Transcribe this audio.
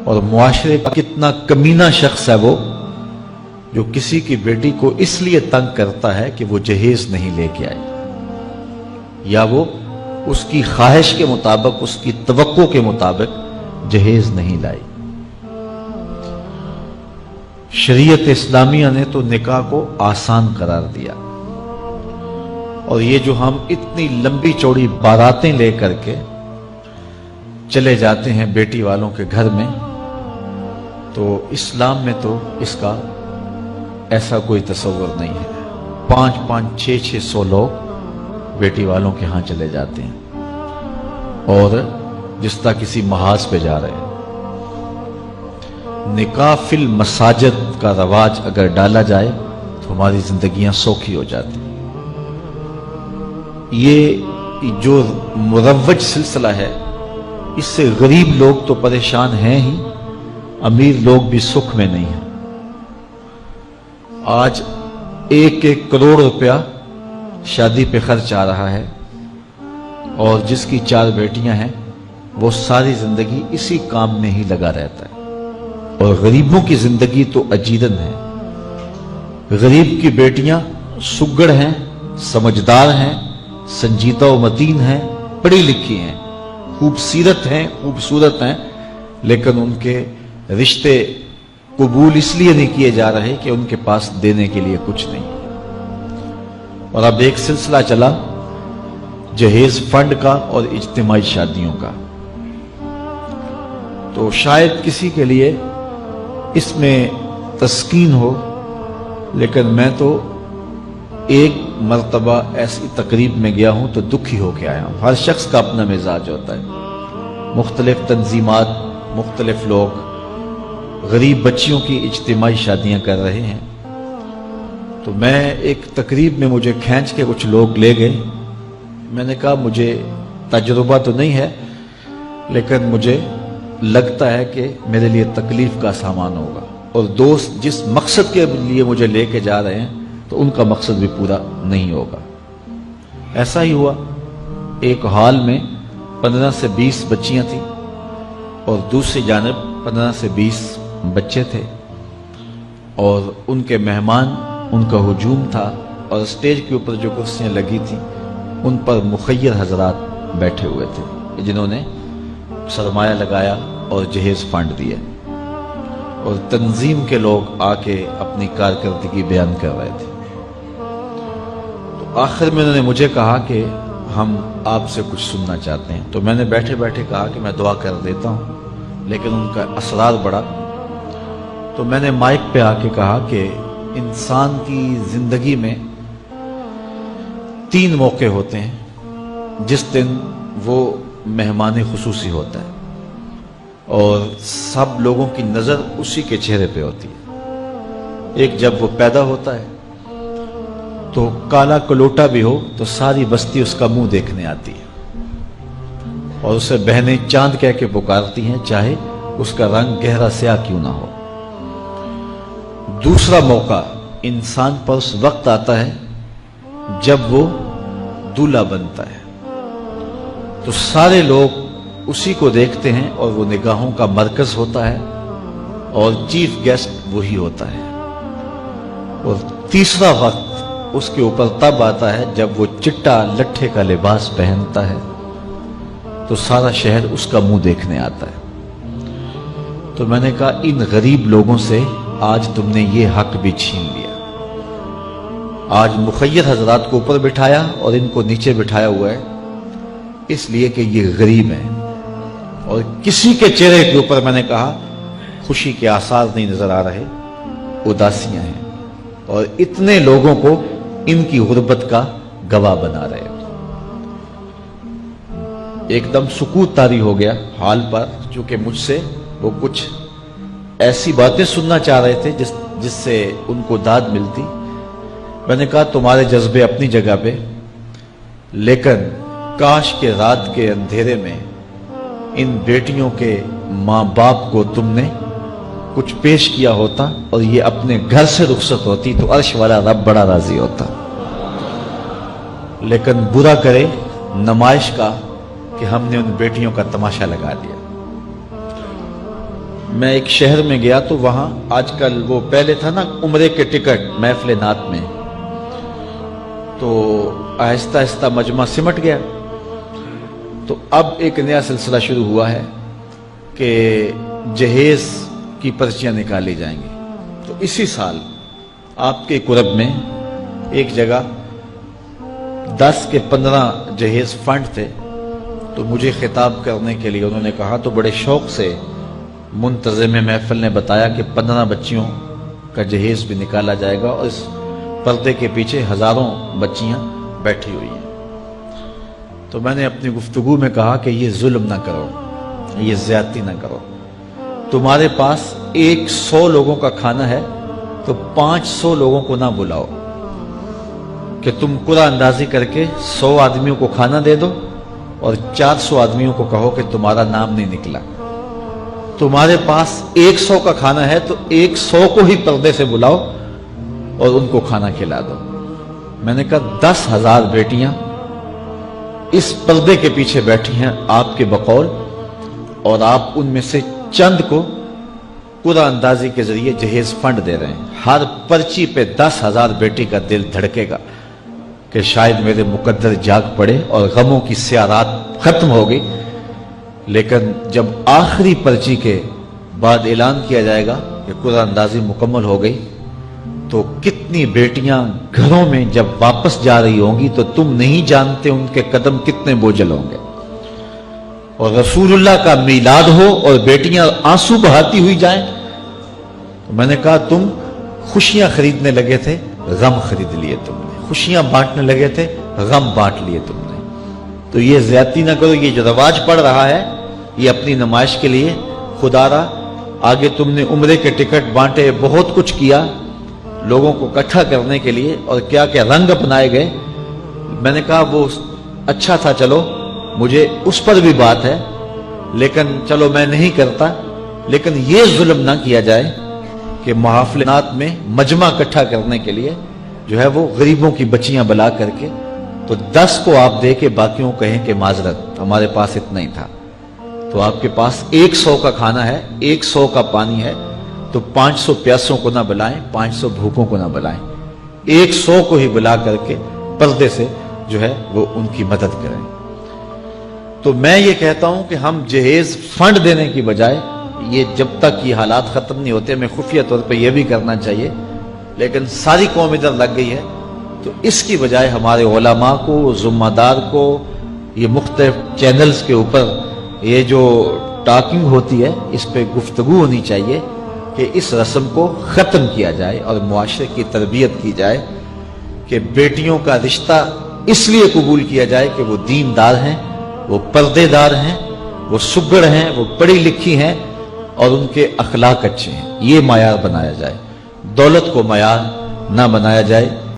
اور معاشرے کا کتنا کمینہ شخص ہے وہ جو کسی کی بیٹی کو اس لیے تنگ کرتا ہے کہ وہ جہیز نہیں لے کے آئی، یا وہ اس کی خواہش کے مطابق، اس کی توقع کے مطابق جہیز نہیں لائی۔ شریعت اسلامیہ نے تو نکاح کو آسان قرار دیا، اور یہ جو ہم اتنی لمبی چوڑی باراتیں لے کر کے چلے جاتے ہیں بیٹی والوں کے گھر میں، تو اسلام میں تو اس کا ایسا کوئی تصور نہیں ہے۔ 500 600 لوگ بیٹی والوں کے ہاں چلے جاتے ہیں اور جس طرح کسی محاذ پہ جا رہے ہیں۔ نکاح فی المساجد کا رواج اگر ڈالا جائے تو ہماری زندگیاں سوکھی ہو جاتی۔ یہ جو مروج سلسلہ ہے، اس سے غریب لوگ تو پریشان ہیں ہی، امیر لوگ بھی سکھ میں نہیں ہیں۔ آج 1 کروڑ روپیہ شادی پہ خرچ آ رہا ہے، اور جس کی 4 بیٹیاں ہیں وہ ساری زندگی اسی کام میں ہی لگا رہتا ہے۔ اور غریبوں کی زندگی تو اجیرن ہے۔ غریب کی بیٹیاں سگڑ ہیں، سمجھدار ہیں، سنجیدہ و متین ہیں، پڑھی لکھی ہیں، خوبصورت ہیں، لیکن ان کے رشتے قبول اس لیے نہیں کیے جا رہے کہ ان کے پاس دینے کے لیے کچھ نہیں۔ اور اب ایک سلسلہ چلا جہیز فنڈ کا اور اجتماعی شادیوں کا، تو شاید کسی کے لیے اس میں تسکین ہو، لیکن میں تو ایک مرتبہ ایسی تقریب میں گیا ہوں تو دکھی ہو کے آیا ہوں۔ ہر شخص کا اپنا مزاج ہوتا ہے، مختلف تنظیمات، مختلف لوگ غریب بچیوں کی اجتماعی شادیاں کر رہے ہیں، تو میں ایک تقریب میں مجھے کھینچ کے کچھ لوگ لے گئے۔ میں نے کہا مجھے تجربہ تو نہیں ہے، لیکن مجھے لگتا ہے کہ میرے لیے تکلیف کا سامان ہوگا، اور دوست جس مقصد کے لیے مجھے لے کے جا رہے ہیں تو ان کا مقصد بھی پورا نہیں ہوگا۔ ایسا ہی ہوا، ایک ہال میں 15 سے 20 بچیاں تھیں، اور دوسری جانب 15 سے 20 بچے تھے، اور ان کے مہمان، ان کا ہجوم تھا، اور اسٹیج کے اوپر جو کرسیاں لگی تھیں ان پر مخیر حضرات بیٹھے ہوئے تھے جنہوں نے سرمایہ لگایا اور جہیز فنڈ دیا، اور تنظیم کے لوگ آ کے اپنی کارکردگی بیان کر رہے تھے۔ تو آخر میں انہوں نے مجھے کہا کہ ہم آپ سے کچھ سننا چاہتے ہیں، تو میں نے بیٹھے بیٹھے کہا کہ میں دعا کر دیتا ہوں، لیکن ان کا اصرار بڑا، تو میں نے مائک پہ آ کے کہا کہ انسان کی زندگی میں 3 موقع ہوتے ہیں جس دن وہ مہمان خصوصی ہوتا ہے، اور سب لوگوں کی نظر اسی کے چہرے پہ ہوتی ہے۔ ایک جب وہ پیدا ہوتا ہے تو کالا کلوٹا بھی ہو تو ساری بستی اس کا منہ دیکھنے آتی ہے، اور اسے بہنیں چاند کہہ کے پکارتی ہیں، چاہے اس کا رنگ گہرا سیاہ کیوں نہ ہو۔ دوسرا موقع انسان پر اس وقت آتا ہے جب وہ دولہا بنتا ہے، تو سارے لوگ اسی کو دیکھتے ہیں، اور وہ نگاہوں کا مرکز ہوتا ہے، اور چیف گیسٹ وہی ہوتا ہے۔ اور تیسرا وقت اس کے اوپر تب آتا ہے جب وہ چٹا لٹھے کا لباس پہنتا ہے، تو سارا شہر اس کا منہ دیکھنے آتا ہے۔ تو میں نے کہا ان غریب لوگوں سے آج تم نے یہ حق بھی چھین لیا۔ آج مخیر حضرات کو اوپر بٹھایا اور ان کو نیچے بٹھایا ہوا ہے، اس لیے کہ یہ غریب ہیں، اور کسی کے چہرے کے اوپر میں نے کہا خوشی کے آثار نہیں نظر آ رہے، اداسیاں ہیں، اور اتنے لوگوں کو ان کی غربت کا گواہ بنا رہے۔ ایک دم سکوت طاری ہو گیا حال پر، چونکہ مجھ سے وہ کچھ ایسی باتیں سننا چاہ رہے تھے جس سے ان کو داد ملتی۔ میں نے کہا تمہارے جذبے اپنی جگہ پہ، لیکن کاش کے رات کے اندھیرے میں ان بیٹیوں کے ماں باپ کو تم نے کچھ پیش کیا ہوتا اور یہ اپنے گھر سے رخصت ہوتی تو عرش والا رب بڑا راضی ہوتا۔ لیکن برا کرے نمائش کا کہ ہم نے ان بیٹیوں کا تماشا لگا دیا۔ میں ایک شہر میں گیا تو وہاں آج کل وہ پہلے تھا نا عمرے کے ٹکٹ محفل نعت میں، تو آہستہ آہستہ مجمع سمٹ گیا، تو اب ایک نیا سلسلہ شروع ہوا ہے کہ جہیز کی پرچیاں نکالی جائیں گی۔ تو اسی سال آپ کے قرب میں ایک جگہ 10 کے 15 جہیز فنڈ تھے، تو مجھے خطاب کرنے کے لیے انہوں نے کہا، تو بڑے شوق سے منتظم محفل نے بتایا کہ 15 بچیوں کا جہیز بھی نکالا جائے گا، اور اس پردے کے پیچھے ہزاروں بچیاں بیٹھی ہوئی ہیں۔ تو میں نے اپنی گفتگو میں کہا کہ یہ ظلم نہ کرو، یہ زیادتی نہ کرو، تمہارے پاس 100 لوگوں کا کھانا ہے تو 500 لوگوں کو نہ بلاؤ کہ تم قرعہ اندازی کر کے 100 آدمیوں کو کھانا دے دو اور 400 آدمیوں کو کہو کہ تمہارا نام نہیں نکلا۔ تمہارے پاس 100 کا کھانا ہے تو 100 کو ہی پردے سے بلاؤ اور ان کو کھانا کھلا دو۔ میں نے کہا 10,000 بیٹیاں اس پردے کے پیچھے بیٹھی ہیں آپ کے بقول، اور آپ ان میں سے چند کو قرعہ اندازی کے ذریعے جہیز فنڈ دے رہے ہیں۔ ہر پرچی پہ 10,000 بیٹی کا دل دھڑکے گا کہ شاید میرے مقدر جاگ پڑے اور غموں کی سیاہ رات ختم ہو گئی، لیکن جب آخری پرچی کے بعد اعلان کیا جائے گا کہ قرعہ اندازی مکمل ہو گئی، تو کتنی بیٹیاں گھروں میں جب واپس جا رہی ہوں گی تو تم نہیں جانتے ان کے قدم کتنے بوجھل ہوں گے، اور رسول اللہ کا میلاد ہو اور بیٹیاں آنسو بہاتی ہوئی جائیں۔ تو میں نے کہا تم خوشیاں خریدنے لگے تھے، غم خرید لیے تم نے، خوشیاں بانٹنے لگے تھے، غم بانٹ لیے تم نے۔ تو یہ زیادتی نہ کرو، یہ جو رواج پڑ رہا ہے یہ اپنی نمائش کے لیے، خدا را آگے تم نے عمرے کے ٹکٹ بانٹے، بہت کچھ کیا لوگوں کو اکٹھا کرنے کے لیے، اور کیا کیا رنگ اپنائے گئے۔ میں نے کہا وہ اچھا تھا، چلو مجھے اس پر بھی بات ہے، لیکن چلو میں نہیں کرتا، لیکن یہ ظلم نہ کیا جائے کہ محافلات میں مجمع اکٹھا کرنے کے لیے جو ہے وہ غریبوں کی بچیاں بلا کر کے تو 10 کو آپ دے کے باقیوں کہیں کہ معذرت ہمارے پاس اتنا ہی تھا۔ تو آپ کے پاس 100 کا کھانا ہے، 100 کا پانی ہے، تو 500 پیاسوں کو نہ بلائیں، 500 بھوکوں کو نہ بلائیں، 100 کو ہی بلا کر کے پردے سے جو ہے وہ ان کی مدد کریں۔ تو میں یہ کہتا ہوں کہ ہم جہیز فنڈ دینے کی بجائے، یہ جب تک یہ حالات ختم نہیں ہوتے، میں خفیہ طور پہ یہ بھی کرنا چاہیے، لیکن ساری قوم ادھر لگ گئی ہے، تو اس کی بجائے ہمارے علماء کو، ذمہ دار کو، یہ مختلف چینلز کے اوپر یہ جو ٹاکنگ ہوتی ہے اس پہ گفتگو ہونی چاہیے کہ اس رسم کو ختم کیا جائے اور معاشرے کی تربیت کی جائے کہ بیٹیوں کا رشتہ اس لیے قبول کیا جائے کہ وہ دیندار ہیں، وہ پردے دار ہیں، وہ سگڑ ہیں، وہ پڑھی لکھی ہیں اور ان کے اخلاق اچھے ہیں، یہ معیار بنایا جائے، دولت کو معیار نہ بنایا جائے۔